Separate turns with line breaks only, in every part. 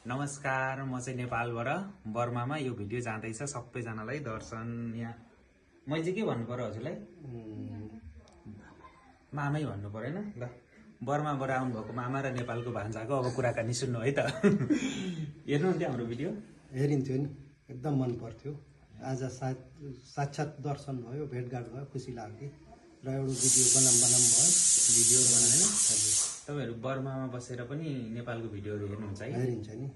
नमस्कार, म चाहिँ नेपालबाट बर्मामा यो भिडियो जाँदैछ सबैजनालाई दर्शन। यहाँ मैले चाहिँ के भन्नु पर्यो हजुरलाई? मामै भन्नु परेन ल। बर्माबाट आउनुभएको मामा र नेपालको भान्जाको अब कुराकानी सुन्नु है त। हेर्नुहुन्थ्यो हाम्रो भिडियो?
हेरिन्थ्यो नि, एकदम मन पर्थ्यो। आज साक्षात् दर्शन भयो, भेटघाट भयो, खुसी लाग्यो र एउटा भिडियो बनाम भयो।
भिडियो बनाएन हजुर? तपाईँहरू बर्मामा बसेर पनि नेपालको भिडियोहरू हेर्नुहुन्छ है?
हेरिन्छ नि।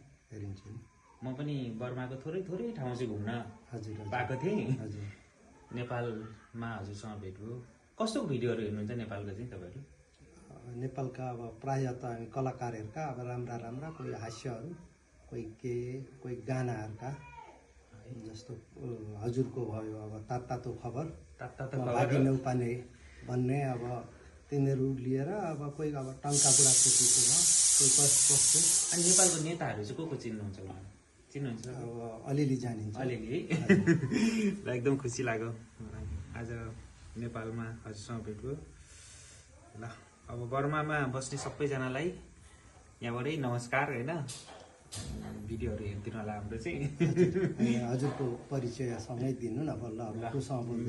म पनि बर्माको थोरै ठाउँ चाहिँ घुम्न
हजुर
पाएको थिएँ।
हजुर
नेपालमा हजुरसँग भेट भयो। कस्तो भिडियोहरू हेर्नुहुन्छ नेपालको चाहिँ तपाईँहरू?
नेपालका अब प्रायः त हामी कलाकारहरूका अब राम्रा कोही हास्यहरू, कोही गानाहरूका, जस्तो हजुरको भयो अब तातो खबर, भागी नौपाने भन्ने, अब तिनीहरू लिएर अब कोही अब टङ्का बुढाथोकीको भयो, कोही कस्तो।
अनि नेपालको नेताहरू चाहिँ को चिन्नुहुन्छ उहाँहरू? चिन्नुहुन्छ?
अब अलिअलि जानिन्छ।
अलिअलि है। ल एकदम खुसी लाग्यो आज नेपालमा हजुरसँग भेट भयो। ल अब बर्मामा बस्ने सबैजनालाई यहाँबाटै नमस्कार होइन। भिडियोहरू हेरिदिनु होला हाम्रो चाहिँ।
हजुरको परिचय सँगै दिनु न बल्ल।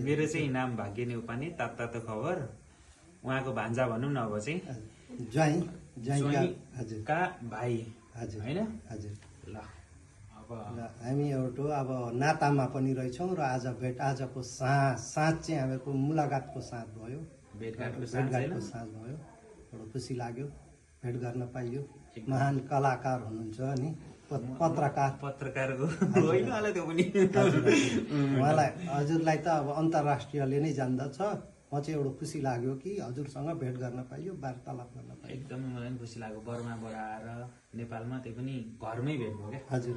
मेरो चाहिँ नाम भाग्य नेउपाने, तातो खबर। उहाँको भान्जा भनौँ न अब चाहिँ। ज्वाइँका भाइ
हजुर
होइन?
हजुर।
ल अब
हामी एउटा अब नातामा पनि रहेछौँ र आजको साँझ चाहिँ हामीहरूको मुलाकातको साँझ भयो,
भेटघाटको साँझ
भयो। एउटा खुसी लाग्यो, भेट गर्न पाइयो। महान कलाकार हुनुहुन्छ नि, पत्रकारको
होइन होला त्यो पनि।
उहाँलाई हजुरलाई त अब अन्तर्राष्ट्रियले नै जान्दछ। म चाहिँ एउटा खुसी लाग्यो कि हजुरसँग भेट गर्न पाइयो, वार्तालाप गर्न पाइयो।
एकदमै मलाई पनि खुसी लाग्यो बर्माबाट आएर नेपालमा, त्यही पनि घरमै भेट भयो क्या।
हजुर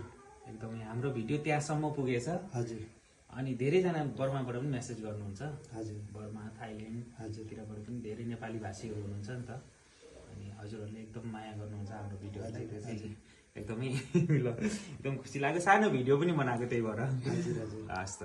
एकदमै हाम्रो भिडियो त्यहाँसम्म पुगेछ।
हजुर।
अनि धेरैजना बर्माबाट पनि मेसेज गर्नुहुन्छ।
हजुर।
बर्मा, थाइल्यान्ड हजुरतिरबाट पनि धेरै नेपाली भाषीहरू हुनुहुन्छ नि त। अनि हजुरहरूले एकदम माया गर्नुहुन्छ हाम्रो भिडियोलाई, त्यो चाहिँ एकदमै ल एकदम खुसी लाग्यो। सानो भिडियो पनि बनाएको त्यही भएर।
हजुर हजुर।
हस् त।